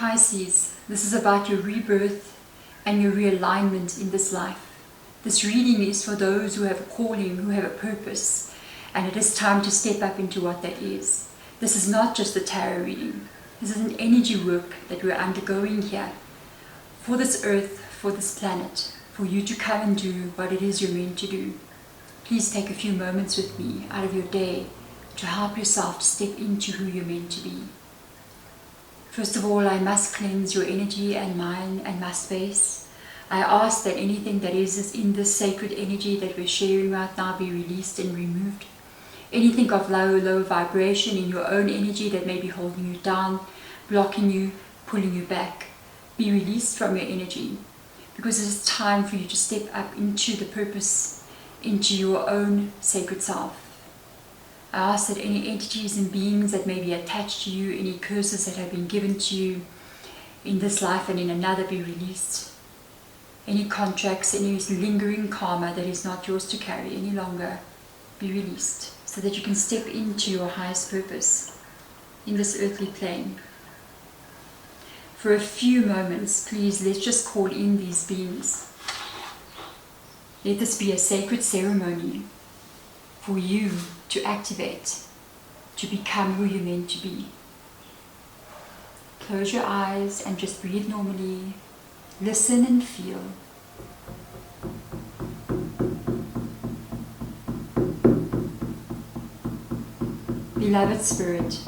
Pisces, this is about your rebirth and your realignment in this life. This reading is for those who have a calling, who have a purpose, and it is time to step up into what that is. This is not just a tarot reading. This is an energy work that we're undergoing here for this earth, for this planet, for you to come and do what it is you're meant to do. Please take a few moments with me out of your day to help yourself to step into who you're meant to be. First of all, I must cleanse your energy and mine and my space. I ask that anything that is in this sacred energy that we're sharing right now be released and removed. Anything of low vibration in your own energy that may be holding you down, blocking you, pulling you back, be released from your energy, because it is time for you to step up into the purpose, into your own sacred self. I ask that any entities and beings that may be attached to you, any curses that have been given to you in this life and in another, be released. Any contracts, any lingering karma that is not yours to carry any longer, be released, so that you can step into your highest purpose in this earthly plane. For a few moments, please, let's just call in these beings. Let this be a sacred ceremony for you to activate, to become who you're meant to be. Close your eyes and just breathe normally. Listen and feel. Beloved Spirit,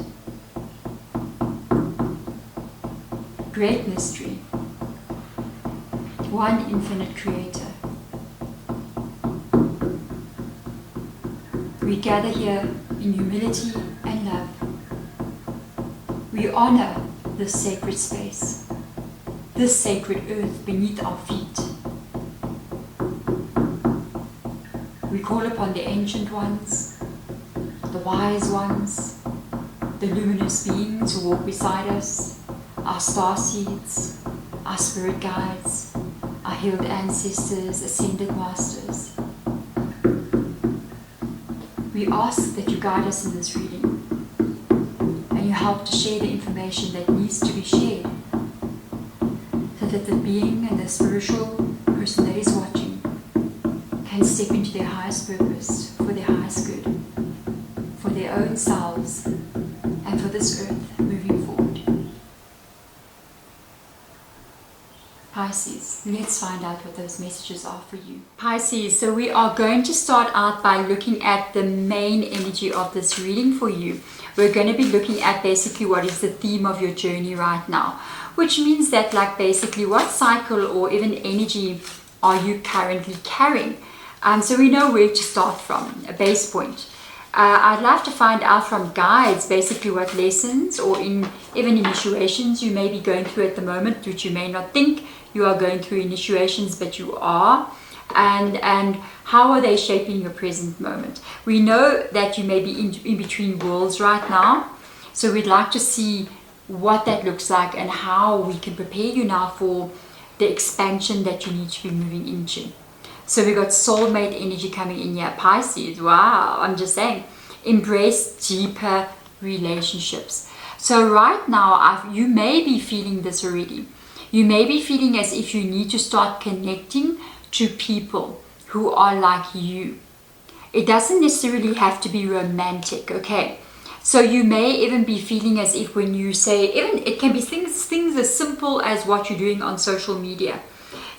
great mystery, one infinite creator, we gather here in humility and love. We honor this sacred space, this sacred earth beneath our feet. We call upon the ancient ones, the wise ones, the luminous beings who walk beside us, our star seeds, our spirit guides, our healed ancestors, ascended masters. We ask that you guide us in this reading and you help to share the information that needs to be shared, so that the being and the spiritual person that is watching can step into their highest purpose, for their highest good, for their own selves, and for this earth moving forward. Pisces, let's find out what those messages are for you. Pisces, so we are going to start out by looking at the main energy of this reading for you. We're going to be looking at basically what is the theme of your journey right now, which means that like basically what cycle or even energy are you currently carrying. So we know where to start from, a base point. I'd love to find out from guides basically what lessons or even initiations you may be going through at the moment, which you may not think you are going through initiations, but you are, and how are they shaping your present moment. We know that you may be in between worlds right now, so we'd like to see what that looks like and how we can prepare you now for the expansion that you need to be moving into. So we got soulmate energy coming in here. Pisces, wow, I'm just saying, embrace deeper relationships. So right now, you may be feeling this already. You may be feeling as if you need to start connecting to people who are like you. It doesn't necessarily have to be romantic, okay? So you may even be feeling as if when you say, even it can be things as simple as what you're doing on social media.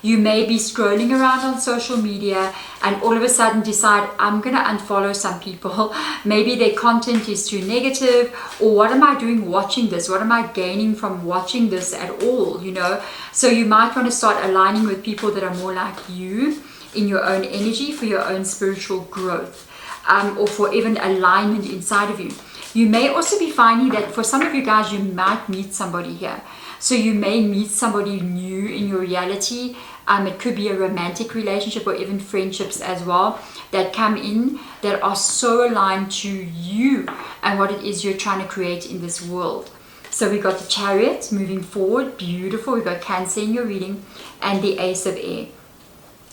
You may be scrolling around on social media and all of a sudden decide, I'm going to unfollow some people. Maybe their content is too negative, or what am I doing watching this? What am I gaining from watching this at all, you know? So you might want to start aligning with people that are more like you in your own energy for your own spiritual growth, or for even alignment inside of you. You may also be finding that for some of you guys, you might meet somebody here. So you may meet somebody new in your reality. It could be a romantic relationship or even friendships as well that come in that are so aligned to you and what it is you're trying to create in this world. So we got the Chariot moving forward, beautiful. We got Cancer in your reading and the Ace of Air.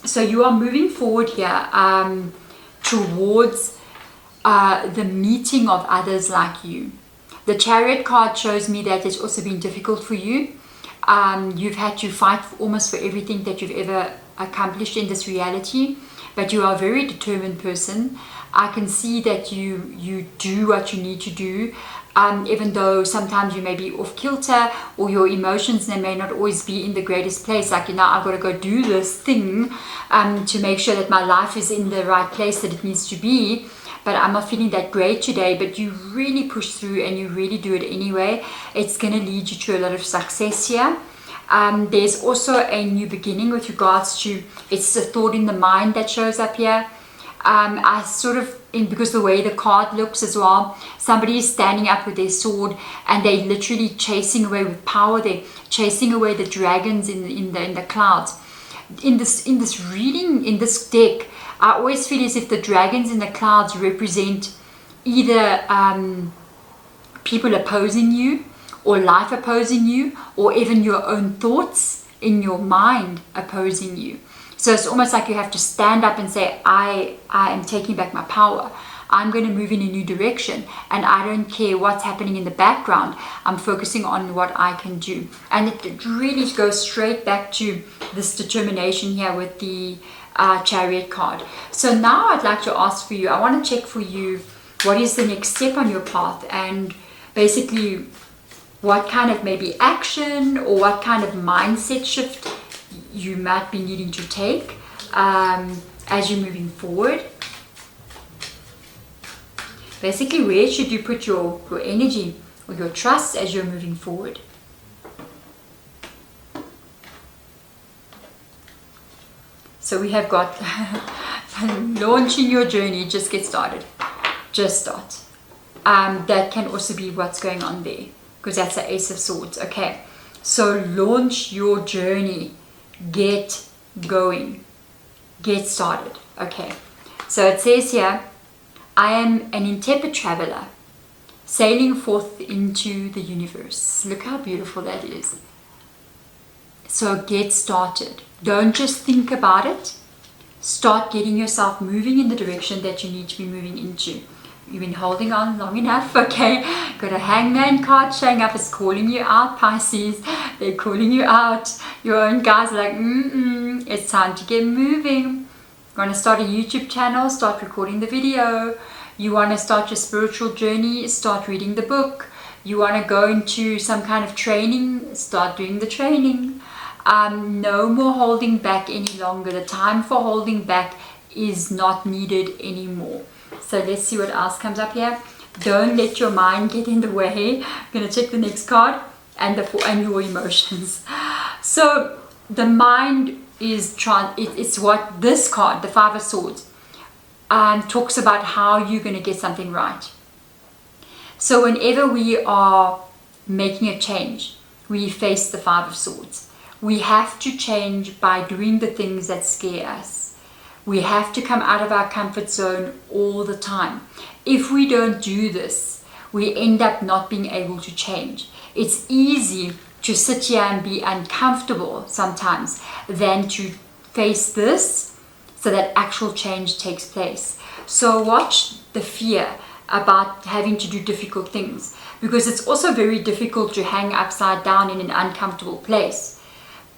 So you are moving forward here towards the meeting of others like you. The Chariot card shows me that it's also been difficult for you. You've had to fight almost for everything that you've ever accomplished in this reality, but you are a very determined person. I can see that you do what you need to do, even though sometimes you may be off kilter, or your emotions, they may not always be in the greatest place. Like, I've got to go do this thing to make sure that my life is in the right place that it needs to be. But I'm not feeling that great today, but you really push through and you really do it anyway. It's going to lead you to a lot of success here. There's also a new beginning with regards to, it's the thought in the mind that shows up here. I sort of, because the way the card looks as well, somebody is standing up with their sword and they're literally chasing away with power. They're chasing away the dragons in the clouds. In this reading, in this deck, I always feel as if the dragons in the clouds represent either people opposing you, or life opposing you, or even your own thoughts in your mind opposing you. So it's almost like you have to stand up and say, I am taking back my power. I'm going to move in a new direction, and I don't care what's happening in the background. I'm focusing on what I can do. And it really goes straight back to this determination here with the Chariot card. So now I'd like to ask for you, I want to check for you what is the next step on your path, and basically what kind of maybe action or what kind of mindset shift you might be needing to take as you're moving forward. Basically, where should you put your energy or your trust as you're moving forward? So we have got launching your journey, just get started, just start. That can also be what's going on there, because that's the Ace of Swords. Okay, so launch your journey, get going, get started. Okay, so it says here, I am an intrepid traveler sailing forth into the universe. Look how beautiful that is. So get started. Don't just think about it. Start getting yourself moving in the direction that you need to be moving into. You've been holding on long enough, okay? Got a Hangman card showing up. It's calling you out, Pisces. They're calling you out. Your own guys are like, it's time to get moving. You want to start a YouTube channel, start recording the video. You want to start your spiritual journey, start reading the book. You want to go into some kind of training, start doing the training. No more holding back any longer. The time for holding back is not needed anymore. So let's see what else comes up here. Don't let your mind get in the way. I'm going to check the next card, and your emotions. So the mind is it's what this card, the Five of Swords, talks about how you're going to get something right. So whenever we are making a change, we face the Five of Swords. We have to change by doing the things that scare us. We have to come out of our comfort zone all the time. If we don't do this, we end up not being able to change. It's easy to sit here and be uncomfortable sometimes than to face this so that actual change takes place. So watch the fear about having to do difficult things, because it's also very difficult to hang upside down in an uncomfortable place.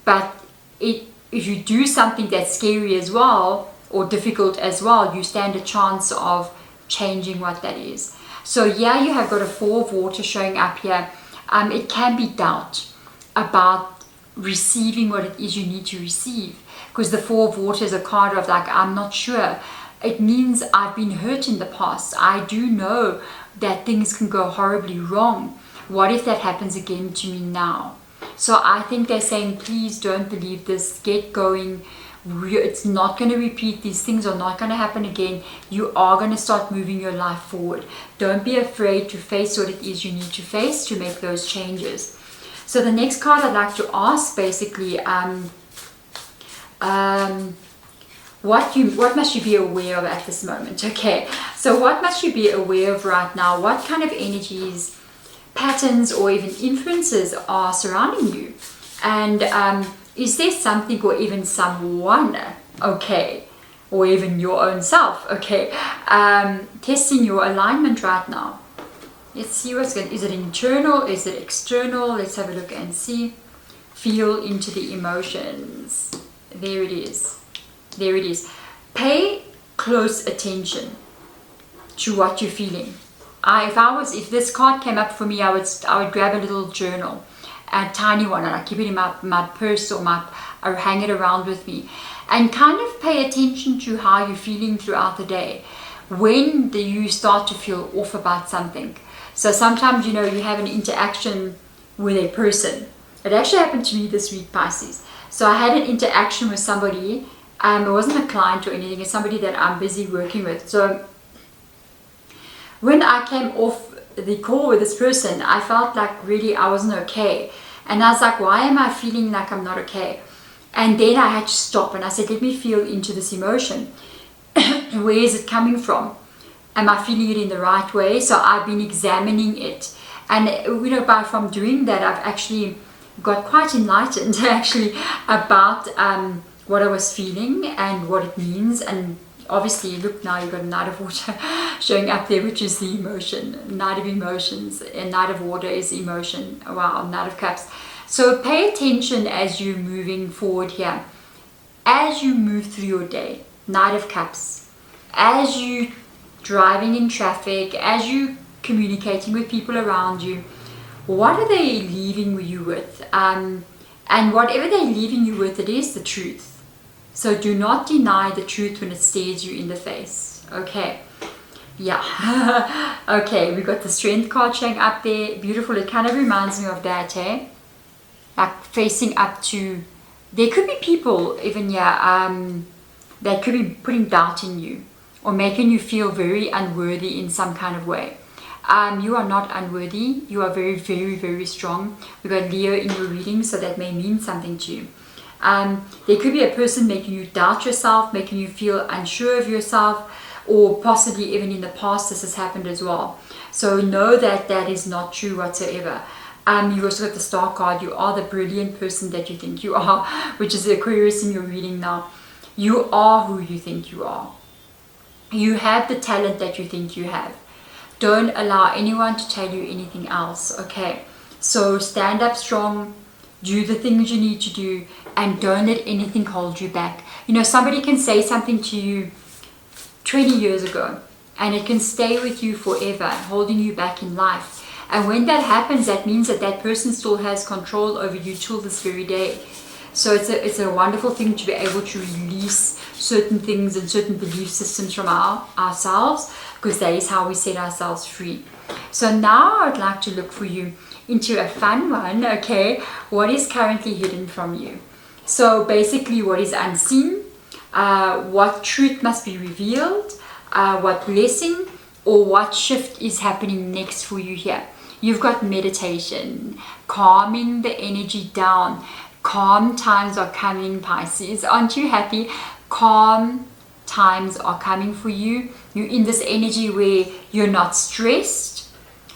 But if you do something that's scary as well, or difficult as well, you stand a chance of changing what that is. So yeah, you have got a Four of Water showing up here. It can be doubt about receiving what it is you need to receive, because the Four of Water is a card of like, I'm not sure. It means I've been hurt in the past. I do know that things can go horribly wrong. What if that happens again to me now? So I think they're saying, please don't believe this. Get going. It's not going to repeat. These things are not going to happen again. You are going to start moving your life forward. Don't be afraid to face what it is you need to face to make those changes. So the next card I'd like to ask, basically, what must you be aware of at this moment? Okay, so what must you be aware of right now? What kind of energies, patterns, or even influences are surrounding you? And is there something or even someone, okay, or even your own self, okay, testing your alignment right now? Let's see what's going. Is it internal? Is it external? Let's have a look and see. Feel into the emotions. There it is. There it is. Pay close attention to what you're feeling. If this card came up for me, I would grab a little journal, a tiny one, and I keep it in my purse or hang it around with me, and kind of pay attention to how you're feeling throughout the day. When do you start to feel off about something? So sometimes, you have an interaction with a person. It actually happened to me this week, Pisces. So I had an interaction with somebody. It wasn't a client or anything. It's somebody that I'm busy working with. So when I came off the call with this person, I felt like really I wasn't okay. And I was like, why am I feeling like I'm not okay? And then I had to stop and I said, let me feel into this emotion. Where is it coming from? Am I feeling it in the right way? So I've been examining it. And from doing that, I've actually got quite enlightened actually about what I was feeling and what it means. And obviously, look, now you've got a Knight of Water showing up there, which is the emotion. Knight of Emotions, and Knight of Water is emotion. Wow, Knight of Cups. So pay attention as you're moving forward here. As you move through your day, Knight of Cups. As you driving in traffic, as you communicating with people around you, what are they leaving you with? And whatever they're leaving you with, it is the truth. So do not deny the truth when it stares you in the face. Okay. Yeah. Okay, we got the Strength card showing up there. Beautiful. It kind of reminds me of that, eh? Like facing up to... There could be people even, that could be putting doubt in you or making you feel very unworthy in some kind of way. You are not unworthy. You are very, very, very strong. We got Leo in your reading, so that may mean something to you. There could be a person making you doubt yourself, making you feel unsure of yourself, or possibly even in the past this has happened as well. So know that that is not true whatsoever. You also got the Star card. You are the brilliant person that you think you are, which is the Aquarius in your reading now. You are who you think you are. You have the talent that you think you have. Don't allow anyone to tell you anything else, okay? So stand up strong, do the things you need to do, and don't let anything hold you back. Somebody can say something to you 20 years ago, and it can stay with you forever, holding you back in life. And when that happens, that means that that person still has control over you till this very day. So it's a wonderful thing to be able to release certain things and certain belief systems from ourselves, because that is how we set ourselves free. So now I'd like to look for you into a fun one, okay? What is currently hidden from you? So basically what is unseen, what truth must be revealed, what blessing or what shift is happening next for you here. You've got meditation, calming the energy down. Calm times are coming, Pisces. Aren't you happy? Calm times are coming for you. You're in this energy where you're not stressed,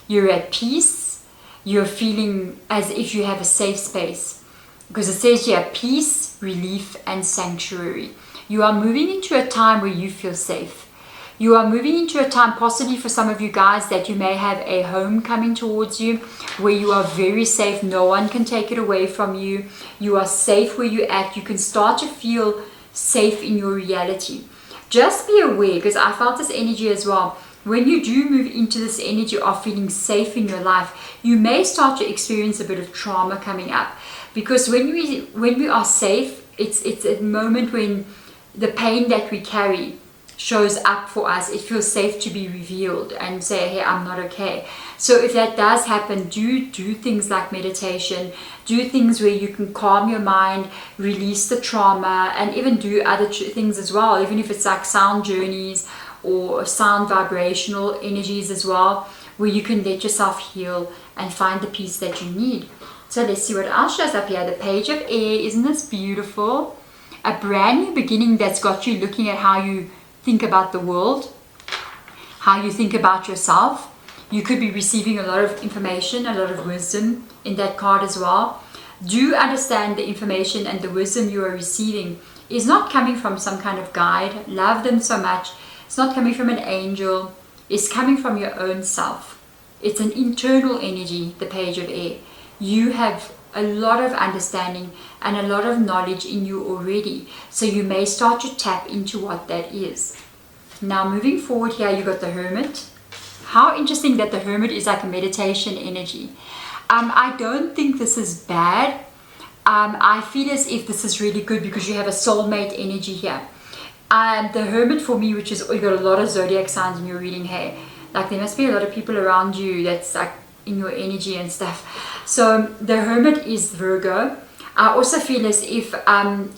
you're at peace, you're feeling as if you have a safe space. Because it says here, peace, relief, and sanctuary. You are moving into a time where you feel safe. You are moving into a time, possibly for some of you guys, that you may have a home coming towards you where you are very safe. No one can take it away from you. You are safe where you're at. You can start to feel safe in your reality. Just be aware, because I felt this energy as well. When you do move into this energy of feeling safe in your life, you may start to experience a bit of trauma coming up. Because when we are safe, it's a moment when the pain that we carry shows up for us. It feels safe to be revealed and say, hey, I'm not okay. So if that does happen, do things like meditation, do things where you can calm your mind, release the trauma, and even do other things as well, even if it's like sound journeys or sound vibrational energies as well, where you can let yourself heal and find the peace that you need. So let's see what else shows up here. The Page of Air. Isn't this beautiful? A brand new beginning that's got you looking at how you think about the world, how you think about yourself. You could be receiving a lot of information, a lot of wisdom in that card as well. Do understand the information and the wisdom you are receiving is not coming from some kind of guide. Love them so much. It's not coming from an angel. It's coming from your own self. It's an internal energy, the Page of Air. You have a lot of understanding and a lot of knowledge in you already. So you may start to tap into what that is. Now moving forward here, you got the Hermit. How interesting that the Hermit is like a meditation energy. I don't think this is bad. I feel as if this is really good because you have a soulmate energy here. The Hermit for me, which is, you got a lot of zodiac signs in your reading, hey, like there must be a lot of people around you that's like in your energy and stuff. So the Hermit is Virgo. I also feel as if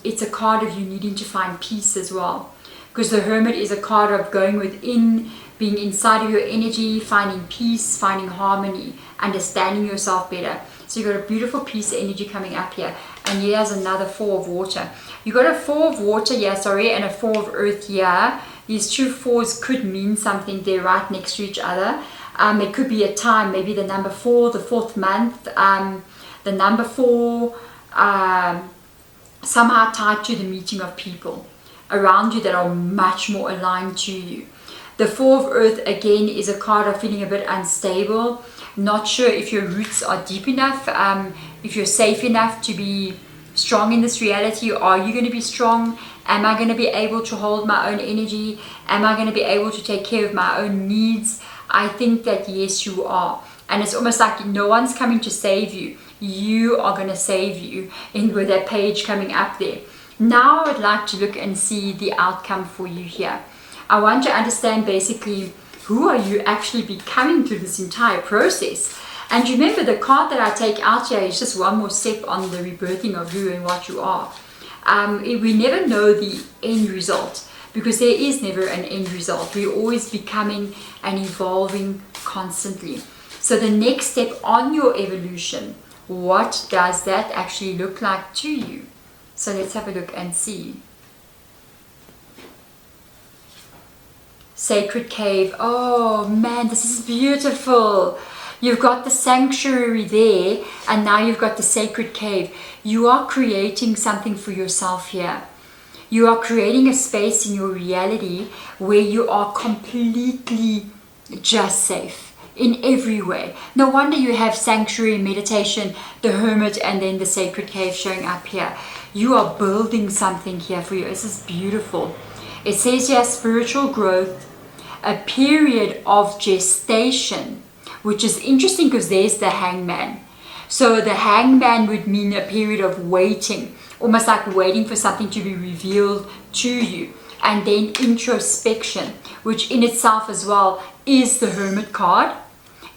it's a card of you needing to find peace as well, because the Hermit is a card of going within, being inside of your energy, finding peace, finding harmony, understanding yourself better. So you've got a beautiful peace energy coming up here. And here's another 4 of water. You got a 4 of water here, sorry, and a 4 of earth here. These two 4s could mean something. They're right next to each other. It could be a time, maybe the number 4, the 4th month, the number 4, somehow tied to the meeting of people around you that are much more aligned to you. The 4 of earth again is a card of feeling a bit unstable, not sure if your roots are deep enough, if you're safe enough to be strong in this reality. Are you going to be strong? Am I going to be able to hold my own energy? Am I going to be able to take care of my own needs? I think that yes, you are. And it's almost like no one's coming to save you. You are going to save you, with that page coming up there. Now I would like to look and see the outcome for you here. I want to understand basically who are you actually becoming through this entire process. And remember, the card that I take out here is just one more step on the rebirthing of who and what you are. We never know the end result, because there is never an end result. We're always becoming and evolving constantly. So the next step on your evolution, what does that actually look like to you? So let's have a look and see. Sacred cave. Oh man, this is beautiful. You've got the sanctuary there, and now you've got the sacred cave. You are creating something for yourself here. You are creating a space in your reality where you are completely just safe in every way. No wonder you have sanctuary, meditation, the Hermit, and then the sacred cave showing up here. You are building something here for you. This is beautiful. It says here spiritual growth, a period of gestation, which is interesting because there's the Hangman. So the Hangman would mean a period of waiting, almost like waiting for something to be revealed to you. And then introspection, which in itself as well is the Hermit card,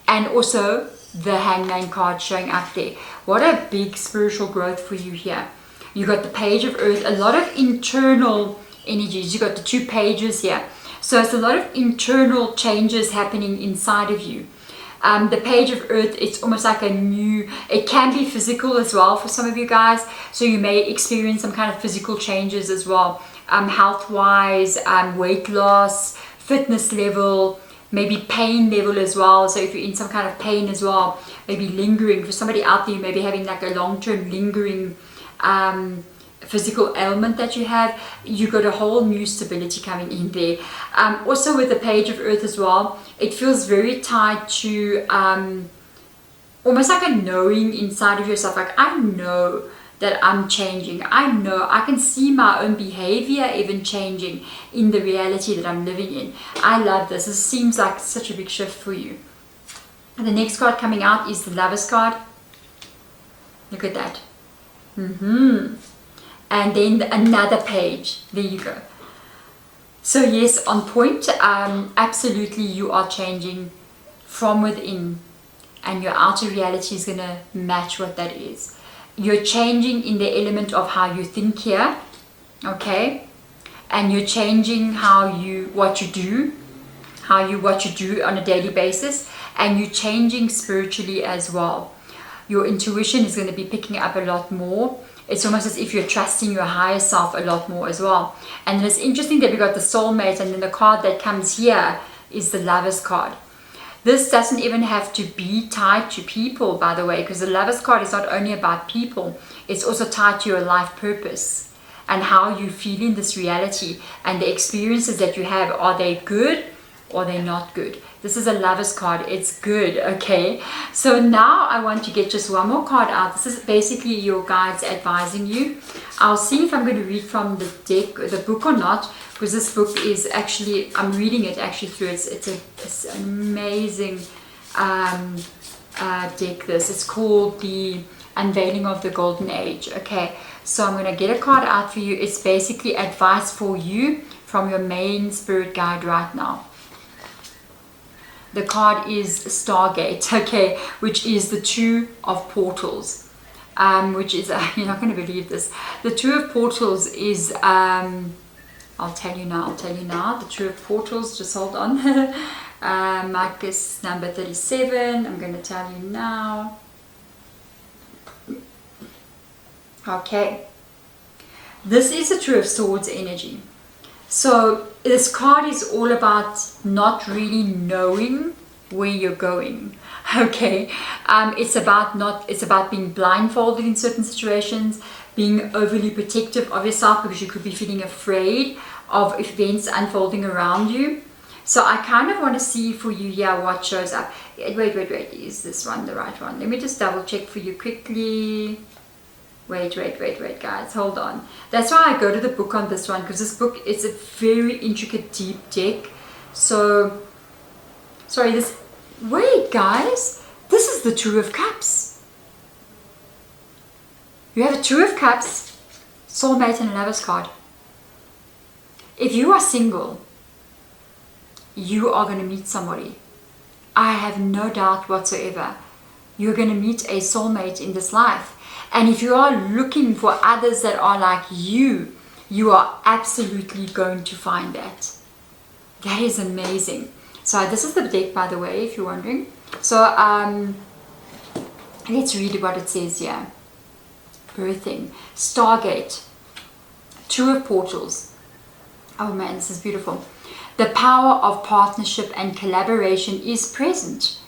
and also the Hangman card showing up there. What a big spiritual growth for you here. You got the Page of Earth, a lot of internal energies. You got the 2 pages here. So it's a lot of internal changes happening inside of you. The Page of Earth, it's almost like a new, it can be physical as well for some of you guys. So you may experience some kind of physical changes as well. Health-wise, weight loss, fitness level, maybe pain level as well. So if you're in some kind of pain as well, maybe lingering. For somebody out there, maybe having like a long-term lingering physical ailment that you have, you got a whole new stability coming in there. Also with the Page of Earth as well, it feels very tied to almost like a knowing inside of yourself. Like, I know that I'm changing. I know I can see my own behavior even changing in the reality that I'm living in. I love this. This seems like such a big shift for you. And the next card coming out is the Lovers card. Look at that. And then another page. There you go. So yes, on point. Absolutely, you are changing from within, and your outer reality is going to match what that is. You're changing in the element of how you think here, okay? And you're changing what you do on a daily basis, and you're changing spiritually as well. Your intuition is going to be picking up a lot more. It's almost as if you're trusting your higher self a lot more as well. And it's interesting that we got the soulmate, and then the card that comes here is the Lovers card. This doesn't even have to be tied to people, by the way, because the Lovers card is not only about people, it's also tied to your life purpose and how you feel in this reality, and the experiences that you have. Are they good or are they not good? This is a Lover's card. It's good, okay? So now I want to get just one more card out. This is basically your guides advising you. I'll see if I'm going to read from the deck, the book or not, because this book is actually, I'm reading it actually through. It's an amazing deck this. It's called The Unveiling of the Golden Age, okay? So I'm going to get a card out for you. It's basically advice for you from your main spirit guide right now. The card is Stargate, okay, which is the Two of Portals, which is, you're not going to believe this. The Two of Portals is, I'll tell you now, the Two of Portals, just hold on. Marcus number 37, I'm going to tell you now. Okay, this is the Two of Swords energy. So this card is all about not really knowing where you're going. Okay, it's about being blindfolded in certain situations, being overly protective of yourself because you could be feeling afraid of events unfolding around you. So I kind of want to see for you here what shows up. Wait, is this one the right one? Let me just double check for you quickly. Wait, guys, hold on. That's why I go to the book on this one, because this book is a very intricate, deep deck. So, sorry, wait, guys, this is the Two of Cups. You have a Two of Cups, soulmate, and a Lover's card. If you are single, you are going to meet somebody. I have no doubt whatsoever. You're going to meet a soulmate in this life. And if you are looking for others that are like you, you are absolutely going to find that. That is amazing. So this is the deck, by the way, if you're wondering. So let's read what it says here. Birthing, Stargate, Two of Portals. Oh man, this is beautiful. The power of partnership and collaboration is present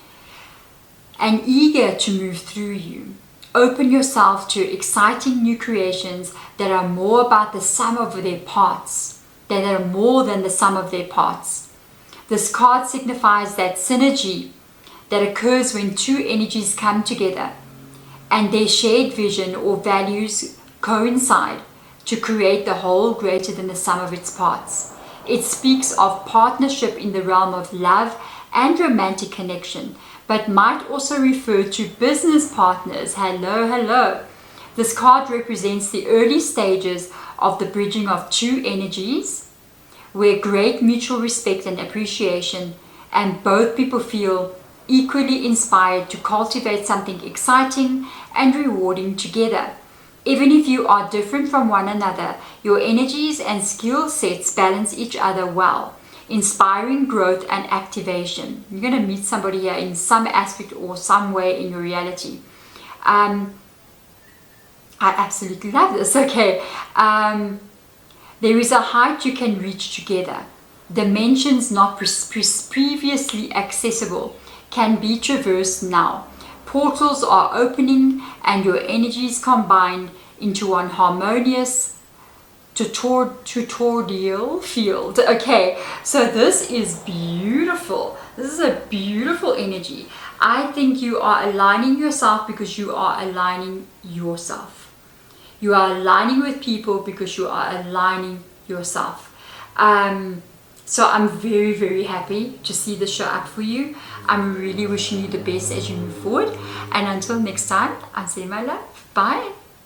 and eager to move through you. Open yourself to exciting new creations that are more about the sum of their parts, that are more than the sum of their parts. This card signifies that synergy that occurs when two energies come together and their shared vision or values coincide to create the whole greater than the sum of its parts. It speaks of partnership in the realm of love and romantic connection, but might also refer to business partners. Hello. This card represents the early stages of the bridging of two energies, where great mutual respect and appreciation, and both people feel equally inspired to cultivate something exciting and rewarding together. Even if you are different from one another, your energies and skill sets balance each other well, inspiring growth and activation. You're going to meet somebody here in some aspect or some way in your reality. I absolutely love this. Okay. There is a height you can reach together. Dimensions not previously accessible can be traversed now. Portals are opening and your energies combined into one harmonious tutorial field. Okay, so this is beautiful. This is a beautiful energy. I think you are aligning yourself because you are aligning yourself. You are aligning with people because you are aligning yourself. So I'm very, very happy to see this show up for you. I'm really wishing you the best as you move forward. And until next time, I say my love. Bye.